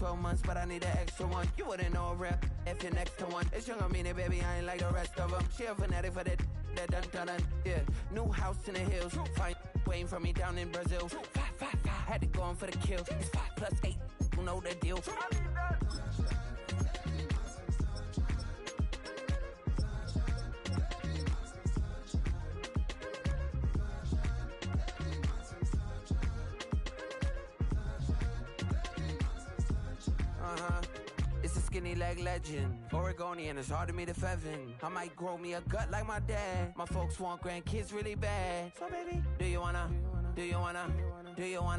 12 months, but I need an extra one. You wouldn't know a rep if you're next to one. It's young, I mean it, baby, I ain't like the rest of them. She a fanatic for that dun. Yeah, new house in the hills. Fine, waiting for me down in Brazil. 5, had to go on for the kill. It's 5 + 8, you know the deal. It's a skinny leg legend. Oregonian, it's hard to meet a Fevin. I might grow me a gut like my dad. My folks want grandkids really bad. So baby, do you wanna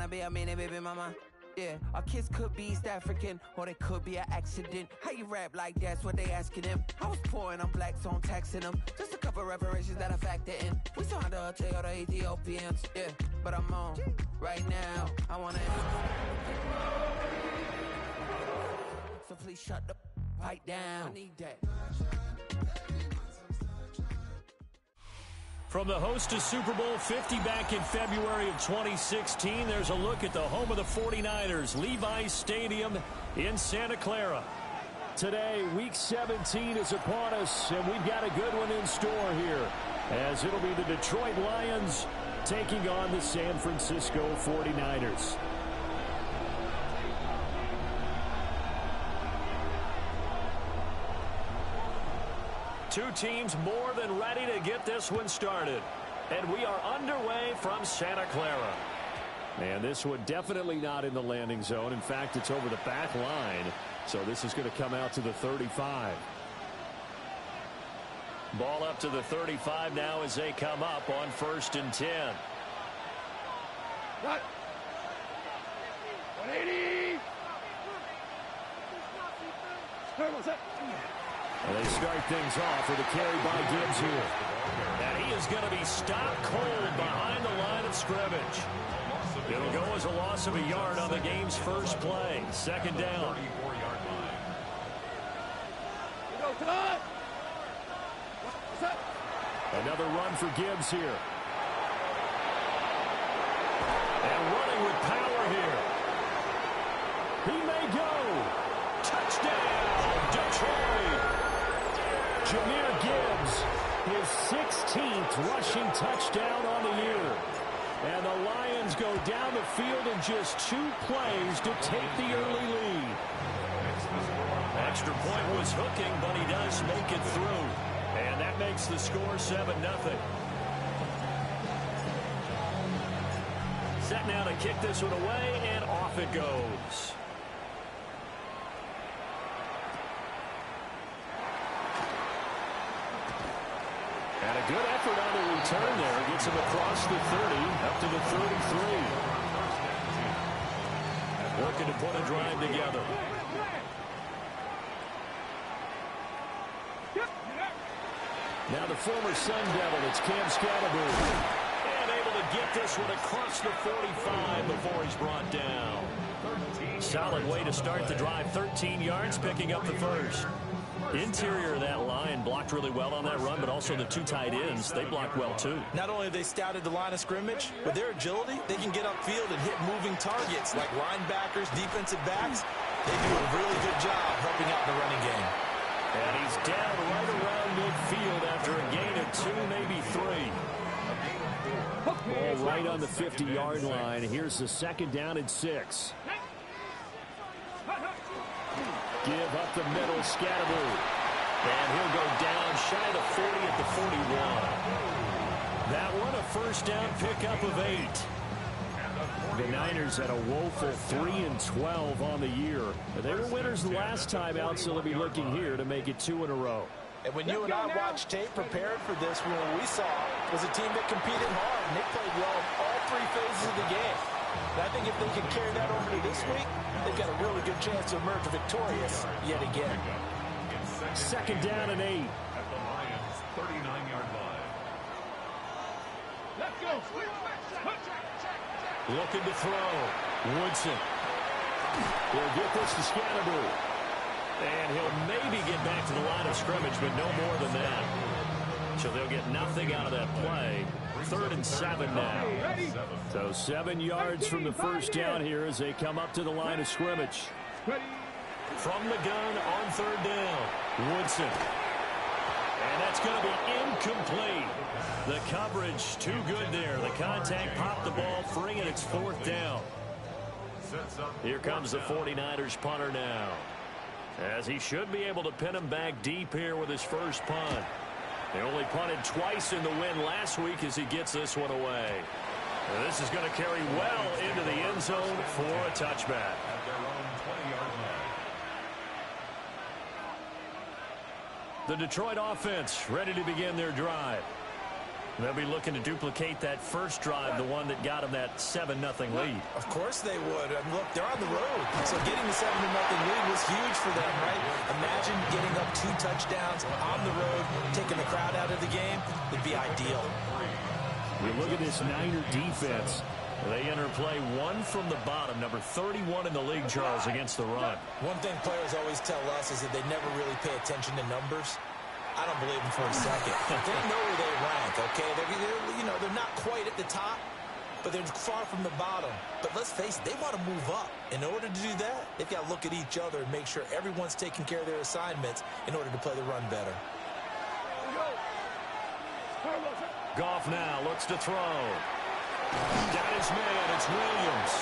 be a mini baby mama? Yeah, our kids could be East African, or they could be an accident. How you rap like that's what they asking him? I was poor and I'm black, so I'm taxing them. Just a couple reparations that I factor in. We saw the other Ethiopians, yeah, but I'm on right now. I wanna. So please shut the fight down. I need that. From the host to Super Bowl 50 back in February of 2016, there's a look at the home of the 49ers, Levi's Stadium in Santa Clara. Today, Week 17 is upon us, and we've got a good one in store here, as it'll be the Detroit Lions taking on the San Francisco 49ers. Two teams more than ready to get this one started. And we are underway from Santa Clara. And this one definitely not in the landing zone. In fact, it's over the back line. So this is going to come out to the 35. Ball up to the 35 now as they come up on 1st and 10. Cut. 180. What's that? And they start things off with a carry by Gibbs here. And he is going to be stopped cold behind the line of scrimmage. It'll go as a loss of a yard on the game's first play. 2nd down. Another run for Gibbs here. And running with power here. He may go. Touchdown, Detroit. Jahmyr Gibbs, his 16th rushing touchdown on the year. And the Lions go down the field in just 2 plays to take the early lead. Extra point was hooking, but he does make it through. And that makes the score 7-0. Set now to kick this one away, and off it goes. And a good effort on the return there. Gets him across the 30, up to the 33. Working to put a drive together. Now the former Sun Devil, it's Cam Scatterbury. And able to get this one across the 45 before he's brought down. Solid way to start the drive. 13 yards, picking up the first. Interior of that line blocked really well on that run, but also the 2 tight ends, they blocked well too. Not only have they scouted the line of scrimmage, with their agility, they can get upfield and hit moving targets like linebackers, defensive backs. They do a really good job helping out the running game. And he's down right around midfield after a gain of 2, maybe 3. Ball right on the 50-yard line. Here's the 2nd down and 6. Give up the middle, Scatterbury. And he'll go down shy of the 40 at the 41. That one, a first down pickup of 8. The Niners had a woeful 3-12 on the year. They were winners the last time out, so they'll be looking here to make it 2 in a row. And when you and I watched tape prepared for this, what we saw was a team that competed hard, and they played well in all 3 phases of the game. And I think if they can carry that over to this week, they've got a really good chance to emerge victorious yet again. 2nd down and 8. At the Lions' 39-yard line. Let's go. Looking to throw. Woodson. He'll get this to Scatterbury. And he'll maybe get back to the line of scrimmage, but no more than that. So they'll get nothing out of that play. 3rd and 7 now. So 7 yards from the first down here as they come up to the line of scrimmage. Ready. From the gun on third down, Woodson. And that's going to be incomplete. The coverage too good there. The contact popped the ball free, and it's fourth down. Here comes the 49ers punter now, as he should be able to pin him back deep here with his first punt. They only punted twice in the win last week as he gets this one away. And this is going to carry well into the end zone for a touchback. The Detroit offense ready to begin their drive. They'll be looking to duplicate that first drive, the one that got them that 7-0 lead. Of course they would. And look, they're on the road. So getting the 7-0 lead was huge for them, right? Imagine getting up 2 touchdowns on the road, taking the crowd out of the game. It'd be ideal. We look at this Niner defense. They enter play one from the bottom, number 31 in the league, Charles, against the run. One thing players always tell us is that they never really pay attention to numbers. I don't believe them for a second. They know where they rank, okay? They're not quite at the top, but they're far from the bottom. But let's face it, they want to move up. In order to do that, they've got to look at each other and make sure everyone's taking care of their assignments in order to play the run better. Goff now looks to throw. Got his man, it's Williams.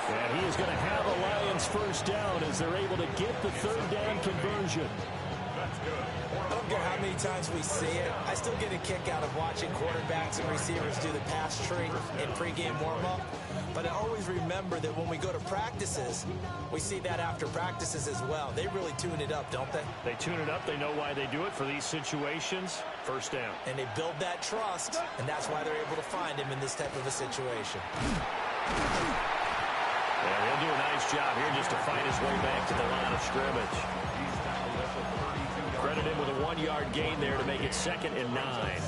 And he is going to have a Lions first down as they're able to get the third down conversion. I don't care how many times we see it. I still get a kick out of watching quarterbacks and receivers do the pass tree in pregame warm-up. But I always remember that when we go to practices, we see that after practices as well. They really tune it up, don't they? They tune it up. They know why they do it for these situations. First down. And they build that trust, and that's why they're able to find him in this type of a situation. Yeah, he'll do a nice job here just to fight his way back to the line of scrimmage. Credit him with a 1-yard gain there to make it 2nd and 9.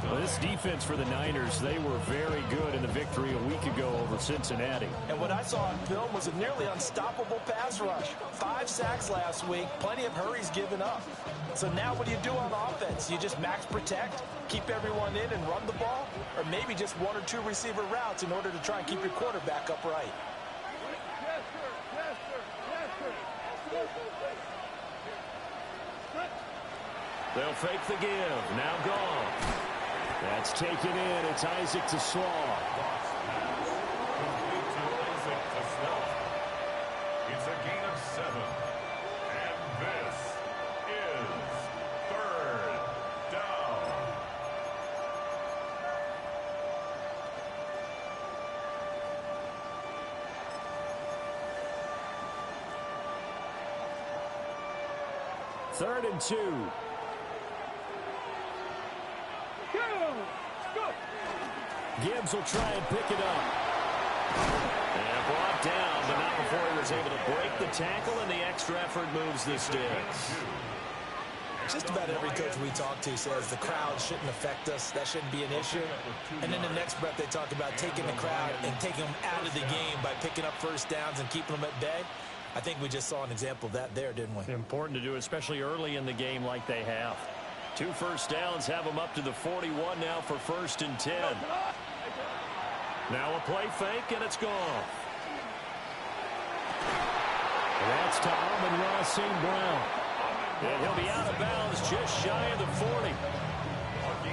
Well, this defense for the Niners, they were very good in the victory a week ago over Cincinnati. And what I saw on film was a nearly unstoppable pass rush. 5 sacks last week, plenty of hurries given up. So now what do you do on offense? You just max protect, keep everyone in and run the ball? Or maybe just 1 or 2 receiver routes in order to try and keep your quarterback upright? They'll fake the give. Now gone. That's taken in. It's Isaac to Slaw. It's a gain of 7. And this is 3rd down. Third and 2. Gibbs will try and pick it up. And brought down, but not before he was able to break the tackle, and the extra effort moves the sticks. Just about every coach we talk to says the crowd shouldn't affect us. That shouldn't be an issue. And in the next breath, they talk about taking the crowd and taking them out of the game by picking up first downs and keeping them at bay. I think we just saw an example of that there, didn't we? Important to do, especially early in the game like they have. 2 first downs have them up to the 41 now for 1st and 10. Now a play fake, and it's gone. That's to Amon-Ra St. Brown. And he'll be out of bounds just shy of the 40.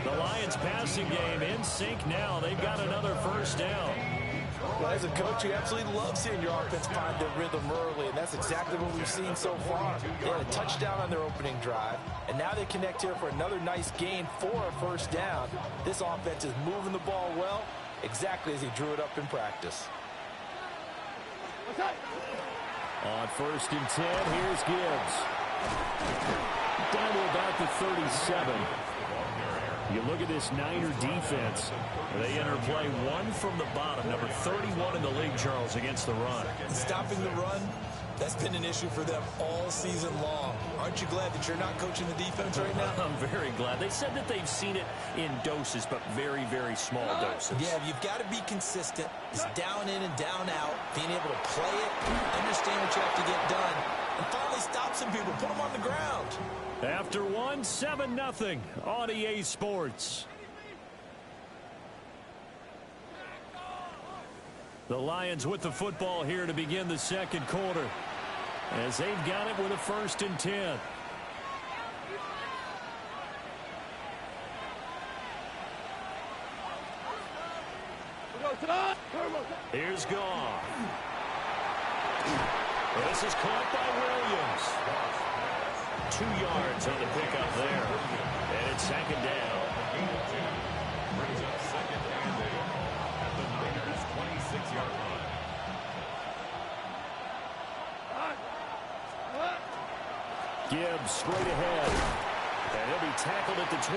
The Lions passing game in sync now. They've got another first down. Well, as a coach, you absolutely love seeing your offense find their rhythm early, and that's exactly what we've seen so far. They had a touchdown on their opening drive, and now they connect here for another nice gain for a first down. This offense is moving the ball well, exactly as he drew it up in practice. On 1st and 10, here's Gibbs. Down to about the 37. You look at this Niner defense. They enter play one from the bottom, number 31 in the league, Charles, against the run. Stopping the run, that's been an issue for them all season long. Aren't you glad that you're not coaching the defense right now? I'm very glad. They said that they've seen it in doses, but very, very small doses. Yeah, you've got to be consistent. It's down in and down out, being able to play it, understand what you have to get done, and finally stop some people, put them on the ground. After one, 7-0 on EA Sports. The Lions with the football here to begin the second quarter. as they've got it with a 1st and 10. Here's Goff. This is caught by Williams. 2 yards on the pickup there. And it's 2nd down. Brings up 2nd and 8 at the Niners' 26-yard line. Gibbs straight ahead. And he'll be tackled at the 23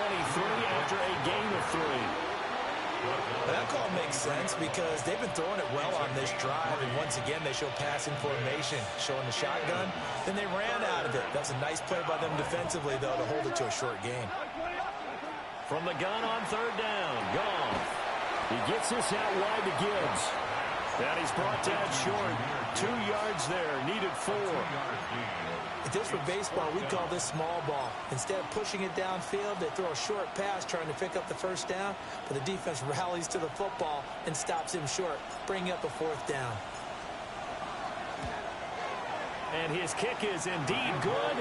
after a gain of 3. That call makes sense because they've been throwing it well on this drive, and once again they show passing formation, showing the shotgun. Then they ran out of it. That's a nice play by them defensively, though, to hold it to a short gain. From the gun on 3rd down, Goff. He gets this out wide to Gibbs. And he's brought down short. 2 yards there, needed 4. If this were baseball, we'd call this small ball. Instead of pushing it downfield, they throw a short pass trying to pick up the 1st down, but the defense rallies to the football and stops him short, bringing up a 4th down. And his kick is indeed good.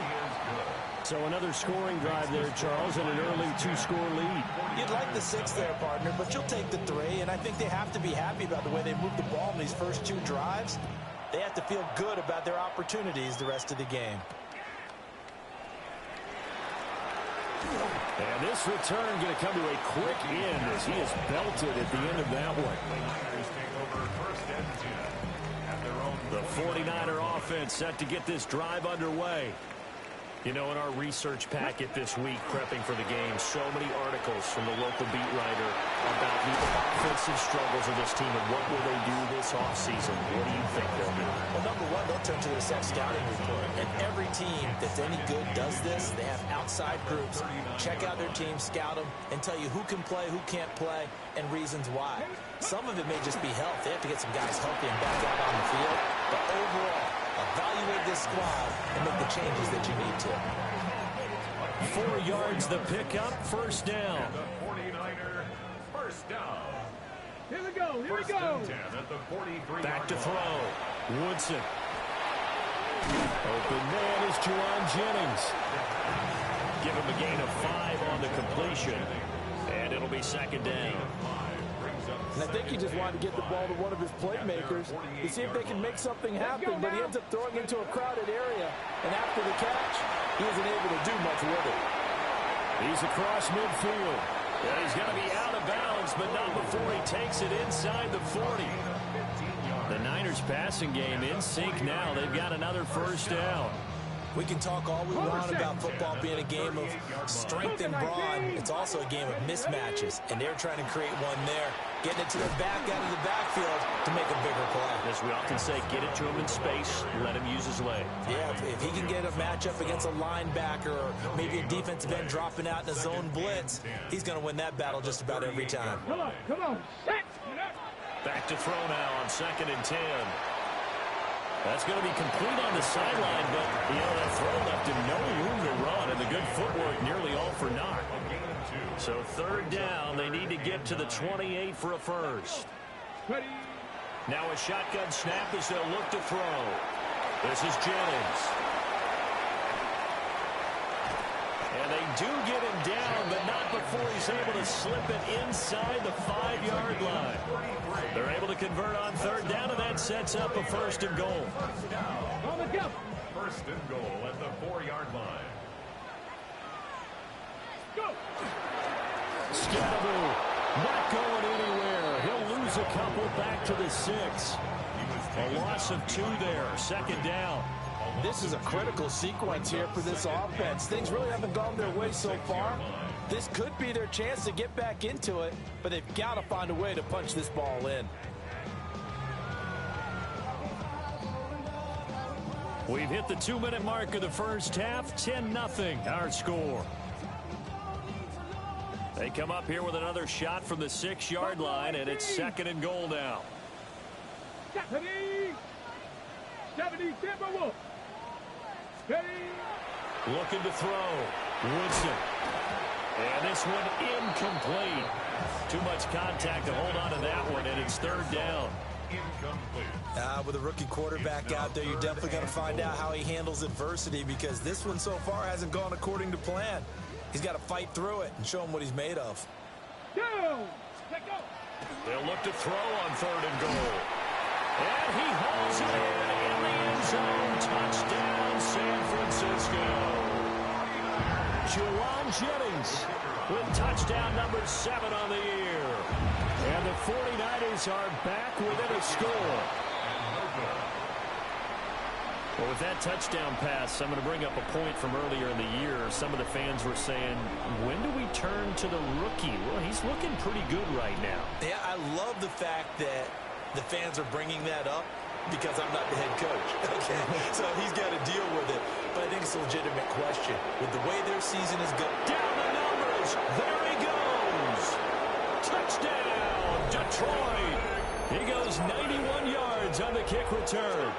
So another scoring drive there, Charles, and an early 2-score lead. You'd like the 6 there, partner, but you'll take the 3, and I think they have to be happy about the way they moved the ball in these first 2 drives. They have to feel good about their opportunities the rest of the game. And this return going to come to a quick end as he is belted at the end of that one. The 49er offense set to get this drive underway. You know, in our research packet this week, prepping for the game, so many articles from the local beat writer about the offensive struggles of this team and what will they do this offseason. What do you think they'll do? Well, number one, they'll turn to their scouting report. And every team that's any good does this. They have outside groups. Check out their team, scout them, and tell you who can play, who can't play, and reasons why. Some of it may just be health. They have to get some guys healthy and back out on the field. But overall, evaluate this squad and make the changes that you need to. 4 yards the pickup, 1st down. The 49er, 1st down. Here we go, here we go. 10 at the 43. Back to throw. Woodson. Open man is Juwan Jennings. Give him a gain of 5 on the completion. And it'll be 2nd down. And I think he just wanted to get the ball to one of his playmakers to see if they can make something happen, but he ends up throwing into a crowded area. And after the catch, he isn't able to do much with it. He's across midfield. And he's going to be out of bounds, but not before he takes it inside the 40. The Niners passing game in sync now. They've got another 1st down. We can talk all we want about football being a game of strength and brawn. It's also a game of mismatches, and they're trying to create one there, getting it to their back out of the backfield to make a bigger play. As we often say, get it to him in space, let him use his leg. Yeah, if he can get a matchup against a linebacker or maybe a defensive end dropping out in a zone blitz, he's going to win that battle just about every time. Come on, set. Back to throw now on 2nd and 10. That's going to be complete on the sideline, but, you know, that throw left him no room to run, and the good footwork nearly all for naught. So 3rd down, they need to get to the 28 for a 1st. Now a shotgun snap as they'll look to throw. This is Jennings. And they do get him down, but not before he's able to slip it inside the 5-yard line. They're able to convert on 3rd down, and that sets up a 1st and goal. 1st and goal at the 4-yard line. Scatterboo not going anywhere. He'll lose a couple back to the 6. A loss of 2 there. 2nd down. This is a critical sequence here for this offense. Things really haven't gone their way so far. This could be their chance to get back into it, but they've got to find a way to punch this ball in. We've hit the 2-minute mark of the 1st half. 10-0 our score. They come up here with another shot from the 6-yard line, and it's 2nd and goal now. 70, Timberwolves. Looking to throw. Woodson. And this one incomplete. Too much contact to hold on to that one, and it's 3rd down. incomplete. With a rookie quarterback out there, you're definitely going to find out how he handles adversity, because this one so far hasn't gone according to plan. He's got to fight through it and show him what he's made of. They'll look to throw on 3rd and goal. And he holds it in the end zone. Touchdown, San Francisco. Juwan Jennings with touchdown number 7 on the year. And the 49ers are back within a score. Well, with that touchdown pass, I'm going to bring up a point from earlier in the year. Some of the fans were saying, when do we turn to the rookie? Well, he's looking pretty good right now. Yeah, I love the fact that the fans are bringing that up, because I'm not the head coach. Okay, so he's got to deal with it. But I think it's a legitimate question. With the way their season is going. Down the numbers. There he goes. Touchdown, Detroit. He goes 91 yards on the kick return.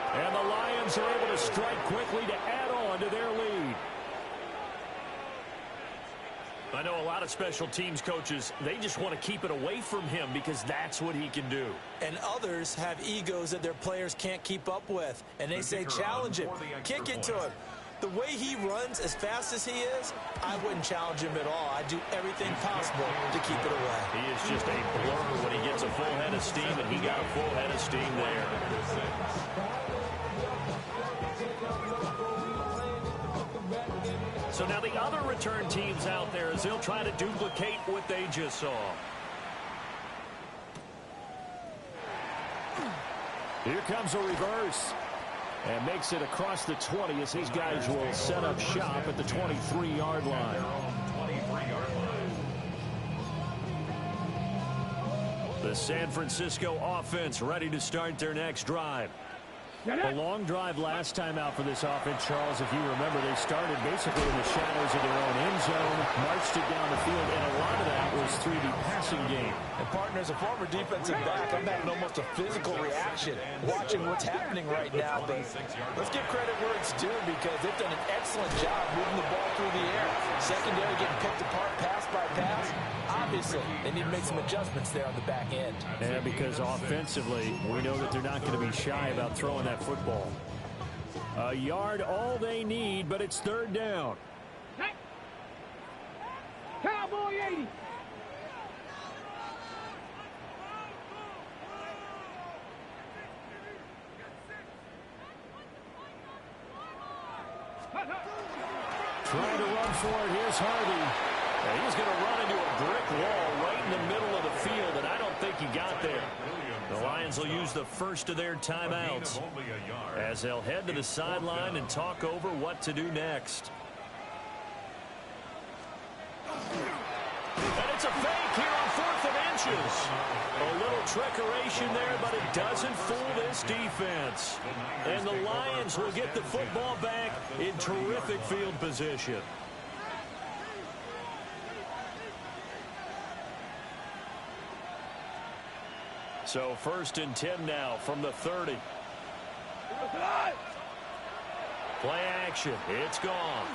And the Lions are able to strike quickly to add on to their lead. I know a lot of special teams coaches, they just want to keep it away from him because that's what he can do. And others have egos that their players can't keep up with. And they say, challenge him, kick it to him. The way he runs as fast as he is, I wouldn't challenge him at all. I'd do everything possible to keep it away. He is just a blur when he gets a full head of steam, and he got a full head of steam there. So now the other return teams out there as they'll try to duplicate what they just saw. Here comes a reverse. And makes it across the 20 as these guys will set up shop at the 23-yard line. The San Francisco offense ready to start their next drive. A long drive last time out for this offense, Charles. If you remember, they started basically in the shadows of their own end zone, marched it down the field, and a lot of that was through the passing game. And partner, as a former defensive back, I'm having almost a physical reaction watching what's happening right now. But let's give credit where it's due, because they've done an excellent job moving the ball through the air. Secondary getting picked apart pass by pass. Obviously, they need to make some adjustments there on the back end. Yeah, because offensively, we know that they're not going to be shy about throwing that football. A yard all they need, but it's 3rd down. Hey. Cowboy 80. Trying to run for it. Here's Harvey. And he's going to run into a brick wall right in the middle of the field, and I don't think he got there. The Lions will use the first of their timeouts as they'll head to the sideline and talk over what to do next. And it's a fake here on 4th and inches. A little trickeration there, but it doesn't fool this defense. And the Lions will get the football back in terrific field position. So 1st and 10 now from the 30. Play action. It's gone.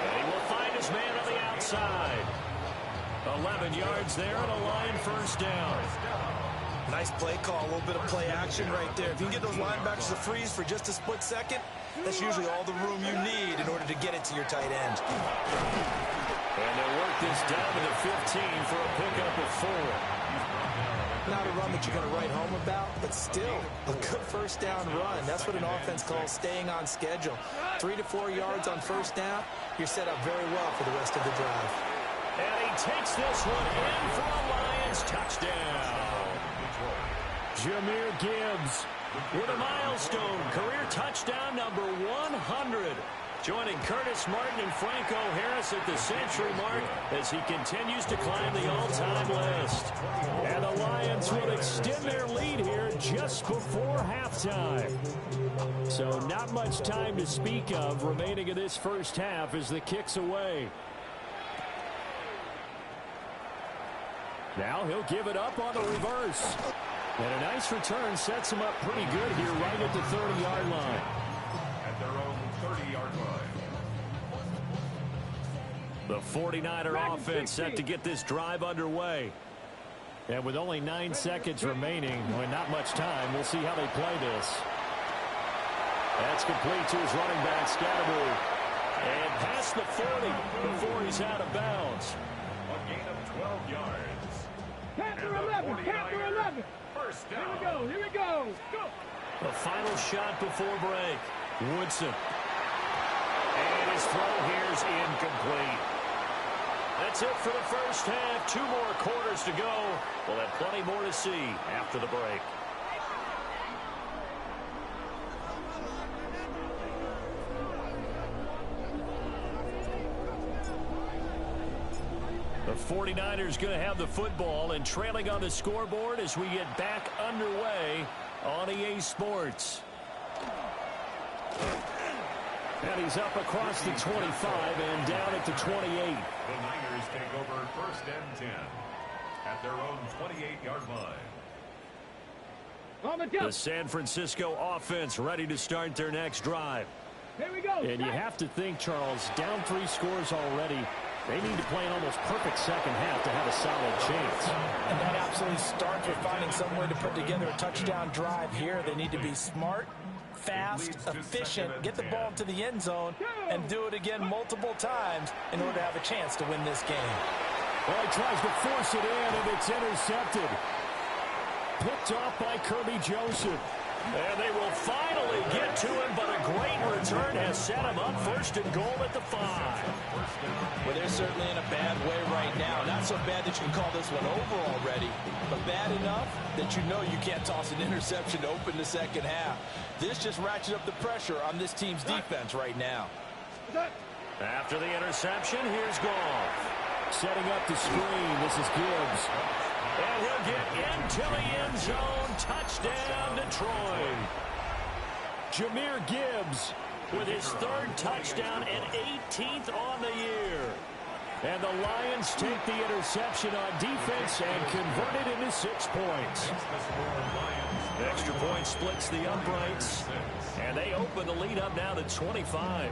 And he will find his man on the outside. 11 yards there and a Lion 1st down. Nice play call, a little bit of play action right there. If you can get those linebackers to freeze for just a split second, that's usually all the room you need in order to get it to your tight end. And they'll work this down to the 15 for a pickup of 4. Not a run that you're going to write home about, but still a good 1st down run. That's what an offense calls staying on schedule. 3 to 4 yards on 1st down, you're set up very well for the rest of the drive. And he takes this one in for a Lions touchdown. Jahmyr Gibbs with a milestone career touchdown number 100. Joining Curtis Martin and Franco Harris at the century mark as he continues to climb the all-time list. And the Lions will extend their lead here just before halftime. So not much time to speak of remaining in this 1st half as the kick's away. Now he'll give it up on the reverse. And a nice return sets him up pretty good here right at the 30-yard line. At their own 30-yard line. The 49er offense set to get this drive underway. And with only 9 seconds remaining, and not much time, we'll see how they play this. That's complete to his running back, Scatteroo. And past the 40 before he's out of bounds. A gain of 12 yards. Count for 11. Count for 11. First down. Here we go. Here we go. Go. The final shot before break. Woodson. And his throw here is incomplete. That's it for the first half. 2 more quarters to go. We'll have plenty more to see after the break. The 49ers going to have the football and trailing on the scoreboard as we get back underway on EA Sports. And he's up across the 25 and down at the 28. The Niners take over first and 10 at their own 28-yard line. On the jump. The San Francisco offense ready to start their next drive. Here we go. And you have to think, Charles, down 3 scores already. They need to play an almost perfect second half to have a solid chance. And that absolutely starts with finding some way to put together a touchdown drive here. They need to be smart, fast, efficient, get the ball into the end zone, and do it again multiple times in order to have a chance to win this game. Well, he tries to force it in, and it's intercepted. Picked off by Kirby Joseph. And they will finally get to him, but a great return has set him up first and goal at the 5. Well, they're certainly in a bad way right now. Not so bad that you can call this one over already, but bad enough that you know you can't toss an interception to open the second half. This just ratchets up the pressure on this team's defense right now. After the interception, here's Goff. Setting up the screen, this is Gibbs. And he'll get into the end zone. Touchdown, Detroit. Jahmyr Gibbs with his 3rd touchdown and 18th on the year. And the Lions take the interception on defense and convert it into 6 points. Extra point splits the uprights. And they open the lead up now to 25.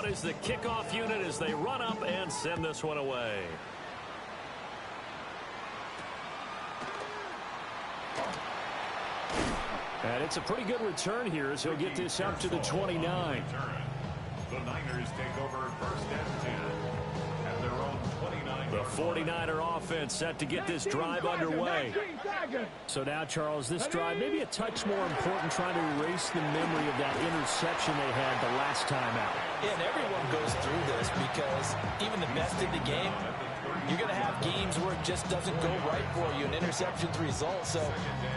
Is the kickoff unit as they run up and send this one away. And it's a pretty good return here as he'll get this up to the 29. The Niners take over first and 10 at their own 29. The 49er offense set to get this drive underway. So now, Charles, this drive maybe a touch more important, trying to erase the memory of that interception they had the last time out. Yeah, and everyone goes through this because even the best in the game, you're going to have games where it just doesn't go right for you, and interceptions result. So,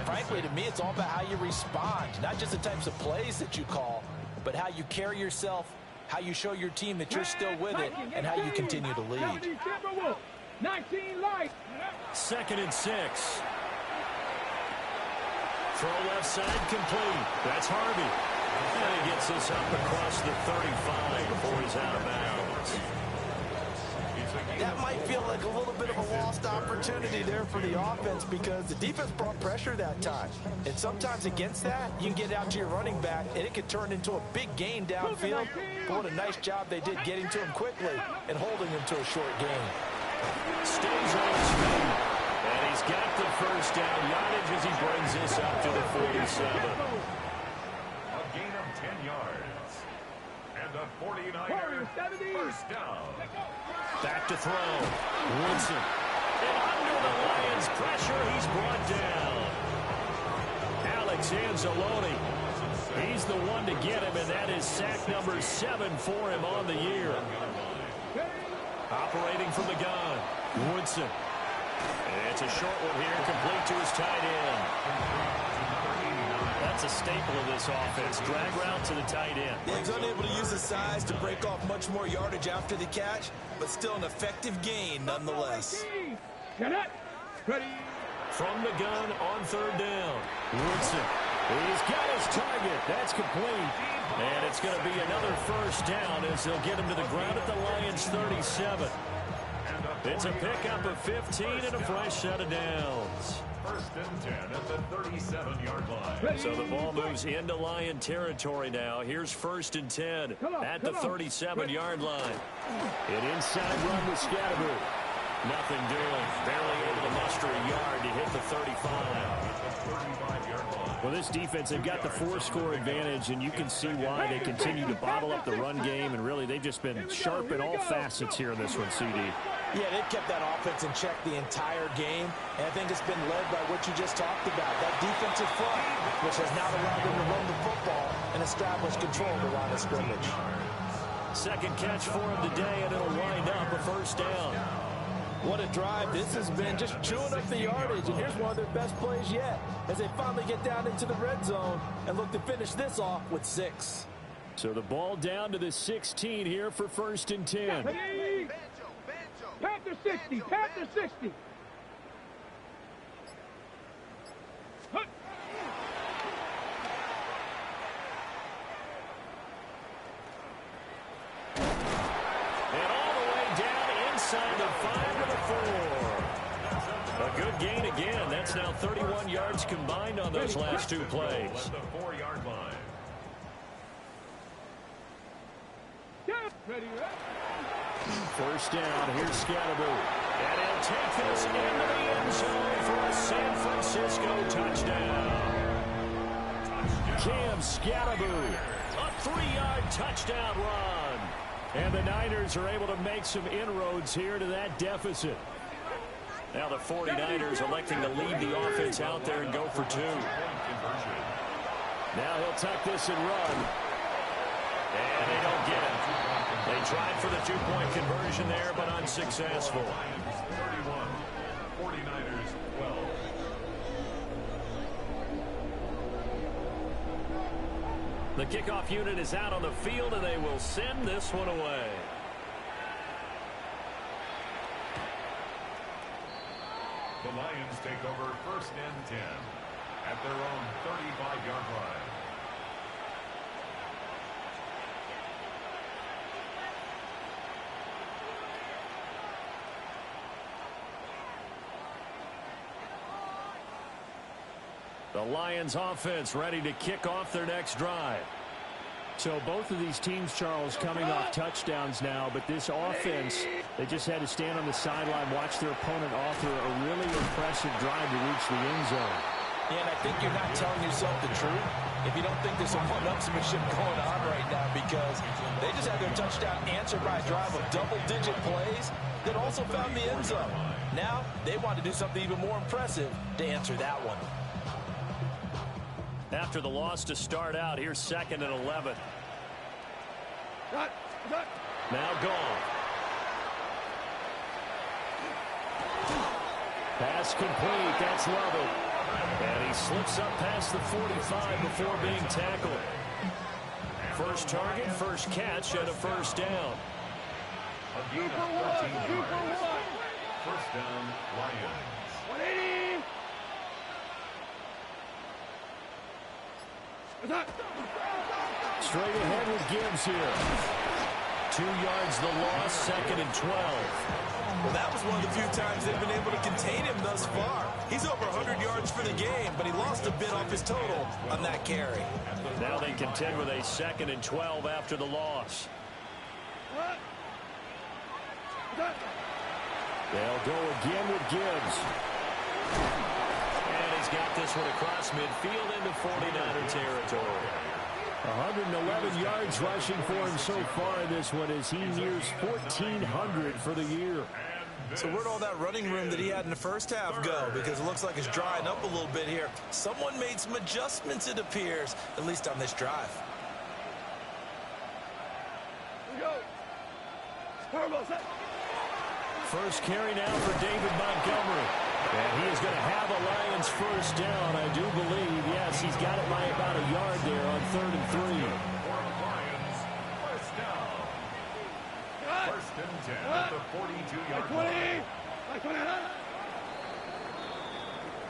frankly, to me, it's all about how you respond, not just the types of plays that you call, but how you carry yourself, how you show your team that you're still with it, and how you continue to lead. 19 light. 2nd and 6. Throw left side complete. That's Harvey. And he gets this up across the 35 before he's out of bounds. That might feel like a little bit of a lost opportunity there for the offense because the defense brought pressure that time. And sometimes against that, you can get out to your running back, and it could turn into a big gain downfield. But what a nice job they did getting to him quickly and holding him to a short gain. Stays on his feet. And he's got the first down yardage as he brings this up to the 47. A gain of 10 yards. And the 49ers first down. Back to throw. Woodson. And under the Lions' pressure, he's brought down. Alex Anzalone. He's the one to get him, and that is sack number 7 for him on the year. Operating from the gun. Woodson. It's a short one here, complete to his tight end. That's a staple of this offense. Drag route to the tight end. Yeah, he's unable to use his size to break off much more yardage after the catch, but still an effective gain nonetheless. Ready. From the gun on 3rd down. Woodson. He's got his target. That's complete. And it's going to be another first down as they'll get him to the ground at the Lions' 37. And a It's a pickup of 15 and a fresh set of downs. First and 10 at the 37-yard line. So the ball moves into Lion territory now. Here's first and 10 at the 37-yard line. An inside run with Scatterby. Nothing doing. Barely able to muster a yard to hit the 35. Well, this defense, they've got the 4-score advantage, and you can see why they continue to bottle up the run game, and really they've just been sharp in all facets here in this one, CD. Yeah, they've kept that offense in check the entire game, and I think it's been led by what you just talked about, that defensive front, which has now allowed them to run the football and establish control of the line of scrimmage. Second catch for him today, and it'll wind up a first down. What a drive. This has been just chewing up the yardage, and here's one of their best plays yet as they finally get down into the red zone and look to finish this off with 6. So the ball down to the 16 here for first and 10. Panther 60, Panther 60. Inside the 5 to the 4. A good gain again. That's now 31 yards combined on those last 2 plays. The 4-yard line. First down. Here's Scatterby. And he'll take this into the end zone for a San Francisco touchdown. Cam Scatterby. A 3-yard touchdown run. And the Niners are able to make some inroads here to that deficit. Now the 49ers electing to lead the offense out there and go for 2. Now he'll tuck this and run. And they don't get it. They tried for the 2-point conversion there, but unsuccessful. 31, 49ers 12. The kickoff unit is out on the field, and they will send this one away. The Lions take over first and 10 at their own 35-yard line. The Lions offense ready to kick off their next drive. So both of these teams, Charles, coming off touchdowns now, but this offense, they just had to stand on the sideline, watch their opponent author a really impressive drive to reach the end zone. Yeah, and I think you're not telling yourself the truth if you don't think there's some one-upsmanship going on right now, because they just had their touchdown answered by a drive of double-digit plays that also found the end zone. Now they want to do something even more impressive to answer that one. After the loss to start out, here's second and 11. Now gone. Pass complete. That's Lovett. And he slips up past the 45 before being tackled. First target, first catch, and a first down. A gain of 13 yards. First down, Lions. 180. Straight ahead with Gibbs here. 2 yards the loss, second and 12. Well, that was one of the few times they've been able to contain him thus far. He's over 100 yards for the game, but he lost a bit off his total on that carry. Now they contend with a second and 12 after the loss. They'll go again with Gibbs. And he's got this one across midfield into 49er territory. 111 yards rushing for him so far in this one as he nears 1,400 for the year. So where'd all that running room that he had in the first half go? Because it looks like it's drying up a little bit here. Someone made some adjustments, it appears, at least on this drive. First carry now for David Montgomery. And he is going to have a Lions first down, I do believe. Yes, he's got it by about a yard there on 3rd and 3. Lions, first down. First and 10 at the 42-yard line.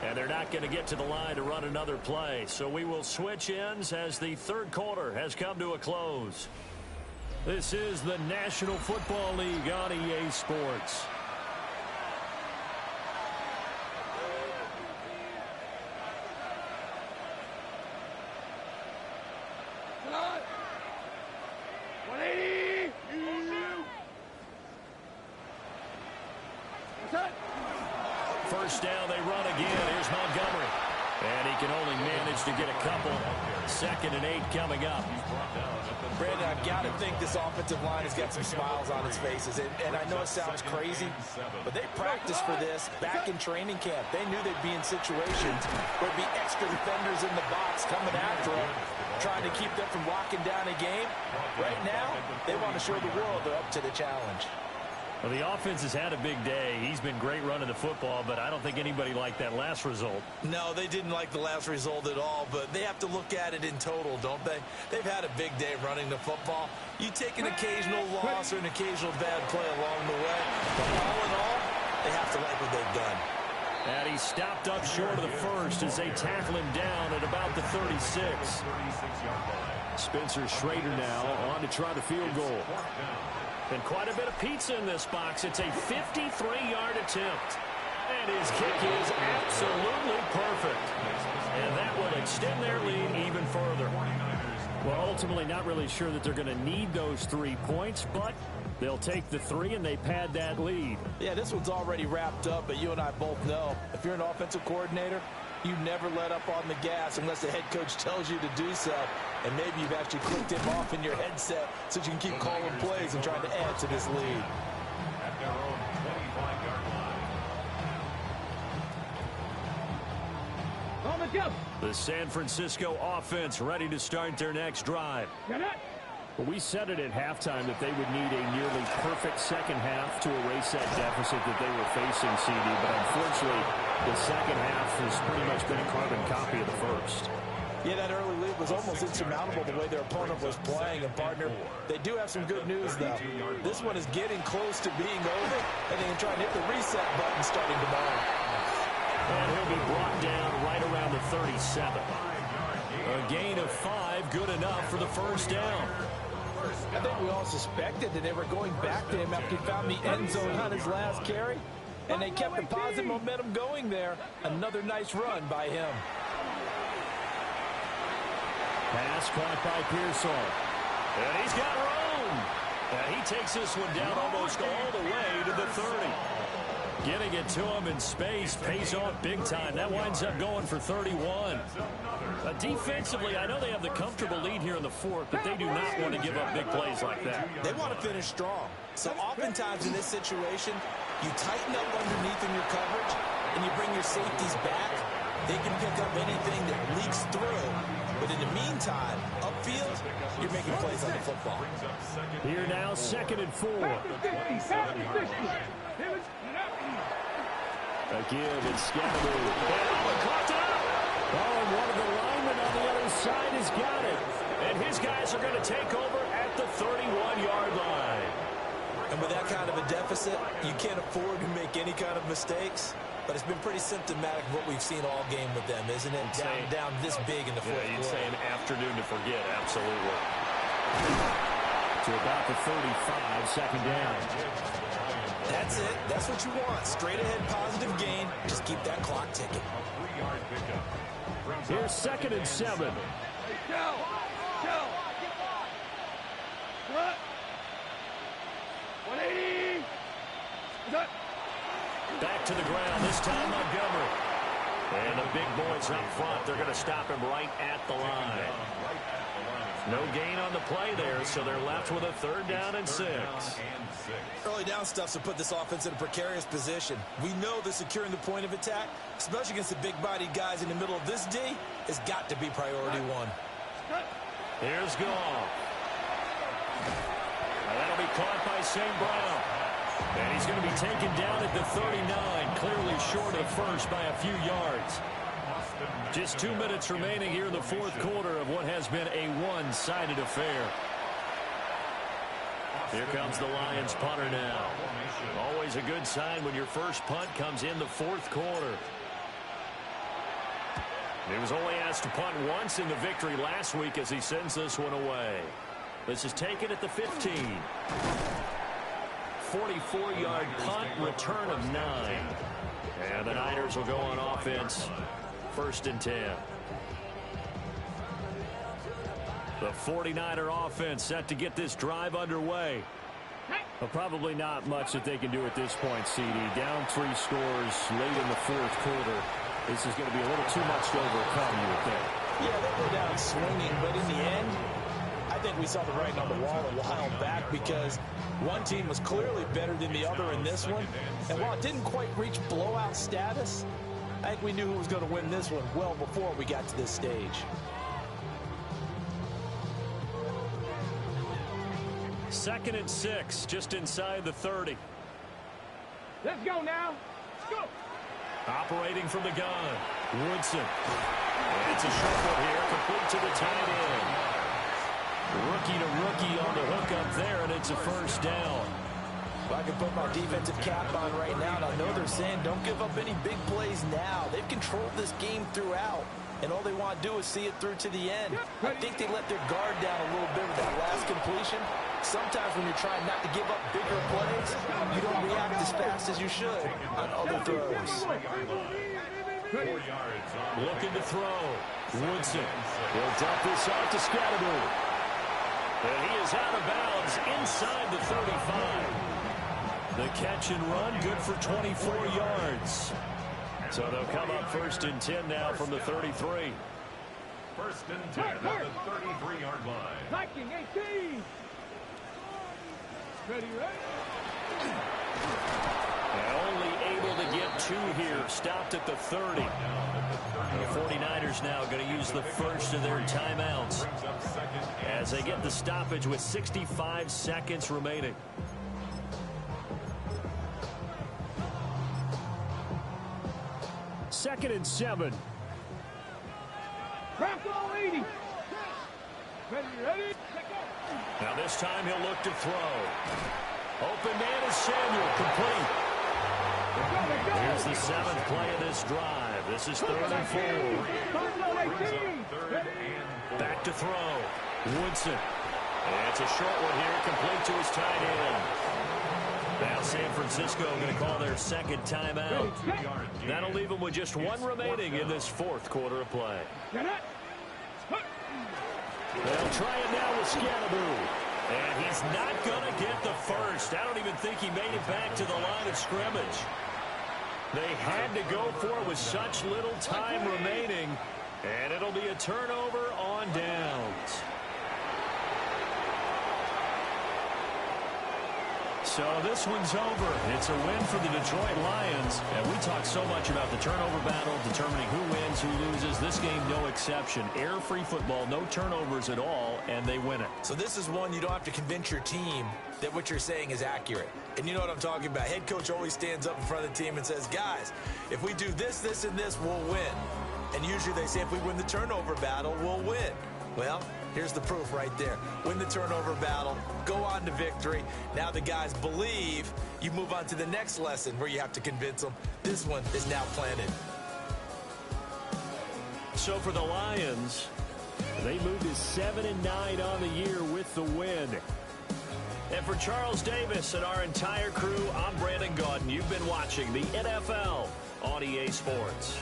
And they're not going to get to the line to run another play. So we will switch ends as the third quarter has come to a close. This is the National Football League on EA Sports. First down, they run again. Here's Montgomery. And he can only manage to get a couple. 2nd and 8 coming up. Brandon, I've got to think this offensive line has got some smiles on its faces. And I know it sounds crazy, but they practiced for this back in training camp. They knew they'd be in situations where there'd be extra defenders in the box coming after them, trying to keep them from locking down a game. Right now, they want to show the world they're up to the challenge. Well, the offense has had a big day. He's been great running the football, but I don't think anybody liked that last result. No, they didn't like the last result at all, but they have to look at it in total, don't they? They've had a big day running the football. You take an occasional loss or an occasional bad play along the way, but all in all, they have to like what they've done. And he stopped up short of the first as they tackle him down at about the 36. Spencer Schrader now on to try the field goal. And quite a bit of pizza in this box. It's a 53-yard attempt. And his kick is absolutely perfect. And that will extend their lead even further. Well, ultimately not really sure that they're going to need those 3 points, but they'll take the 3 and they pad that lead. Yeah, this one's already wrapped up, but you and I both know if you're an offensive coordinator, you never let up on the gas unless the head coach tells you to do so. And maybe you've actually clicked him off in your headset so you can keep calling plays and trying to add to this lead. At their own 25-yard line. The San Francisco offense ready to start their next drive. Well, we said it at halftime that they would need a nearly perfect second half to erase that deficit that they were facing, CD. But unfortunately, the second half has pretty much been a carbon copy of the first. Yeah, that early lead was almost insurmountable the way their opponent was playing. And, partner, they do have some good news, though. This one is getting close to being over, and they can try and hit the reset button starting tomorrow. And he'll be brought down right around the 37. A gain of 5, good enough for the first down. I think we all suspected that they were going back to him after he found the end zone on his last carry. And they kept the positive momentum going there. Another nice run by him. Pass caught by Pearsall. And he's got room. And he takes this one down almost all the way to the 30. Getting it to him in space pays off big time. That winds up going for 31. Defensively, I know they have the comfortable lead here in the fourth, but they do not want to give up big plays like that. They want to finish strong. So oftentimes in this situation, you tighten up underneath in your coverage, and you bring your safeties back. They can pick up anything that leaks through. But in the meantime, upfield, you're making plays on the football. Here now, 2nd and 4. Again, it's Scatteroo. Oh, and one of the linemen on the other side has got it. And his guys are going to take over at the 31-yard line. And with that kind of a deficit, you can't afford to make any kind of mistakes. But it's been pretty symptomatic of what we've seen all game with them, isn't it? Down this big in the fourth quarter. You'd say an afternoon to forget, absolutely. To about the 35, 2nd down. That's it. That's what you want. Straight ahead positive gain. Just keep that clock ticking. Here's 2nd and 7. Back to the ground, this time Montgomery. And the big boys up front, they're going to stop him right at the line. No gain on the play there, so they're left with a 3rd down and 6. Early down stuff's to put this offense in a precarious position. We know that securing the point of attack, especially against the big-bodied guys in the middle of this D, has got to be priority 1. Here's Goff. That'll be caught by St. Brown. And he's going to be taken down at the 39, clearly short of first by a few yards. Just 2 minutes remaining here in the fourth quarter of what has been a one-sided affair. Here comes the Lions punter now. Always a good sign when your first punt comes in the fourth quarter. He was only asked to punt once in the victory last week as he sends this one away. This is taken at the 15. 44-yard punt, return of 9. And the Niners will go on offense, 1st and 10. The 49er offense set to get this drive underway. Well, probably not much that they can do at this point, CD. Down 3 scores late in the fourth quarter. This is going to be a little too much to overcome, you would think. Yeah, they go down swinging, but in the end, I think we saw the writing on the wall a while back because one team was clearly better than the other in this one. And while it didn't quite reach blowout status, I think we knew who was going to win this one well before we got to this stage. Second and 6, just inside the 30. Let's go now. Let's go. Operating from the gun, Woodson. It's a short one here, complete to the tight end. Rookie to rookie on the hook up there, and it's a first down. If I can put my defensive cap on right now, and I know they're saying don't give up any big plays now. They've controlled this game throughout, and all they want to do is see it through to the end. I think they let their guard down a little bit with that last completion. Sometimes when you're trying not to give up bigger plays, you don't react as fast as you should on other throws. 4 yards. Looking to throw. Woodson will dump this off to Scatteroo. And he is out of bounds inside the 35. The catch and run, good for 24 yards. So they'll come up first and 10 now from the 33. First and 10 at the 33-yard line. Liking 18. Ready, ready. And only able to get 2 here. Stopped at the 30. The 49ers now going to use the first of their timeouts as they get the stoppage with 65 seconds remaining. Second and 7. Craft all 80. Ready, ready. Now this time he'll look to throw. Open man is Samuel, complete. Here's the 7th play of this drive. This is 3rd and 4. Back to throw. Woodson. And it's a short one here, complete to his tight end. Now San Francisco going to call their second timeout. That'll leave them with just 1 remaining in this 4th quarter of play. They'll try it now with Scatteroo. And he's not going to get the first. I don't even think he made it back to the line of scrimmage. They had to go for it with such little time remaining. And it'll be a turnover on downs. So this one's over. It's a win for the Detroit Lions. And we talk so much about the turnover battle, determining who wins, who loses. This game, no exception. Error-free football, no turnovers at all, and they win it. So this is one you don't have to convince your team that what you're saying is accurate. And you know what I'm talking about. Head coach always stands up in front of the team and says, guys, if we do this, this, and this, we'll win. And usually they say if we win the turnover battle, we'll win. Well, here's the proof right there. Win the turnover battle, go on to victory. Now the guys believe. You move on to the next lesson where you have to convince them. This one is now planted. So for the Lions, they move to 7-9 on the year with the win. And for Charles Davis and our entire crew, I'm Brandon Gaudin. You've been watching the NFL on EA Sports.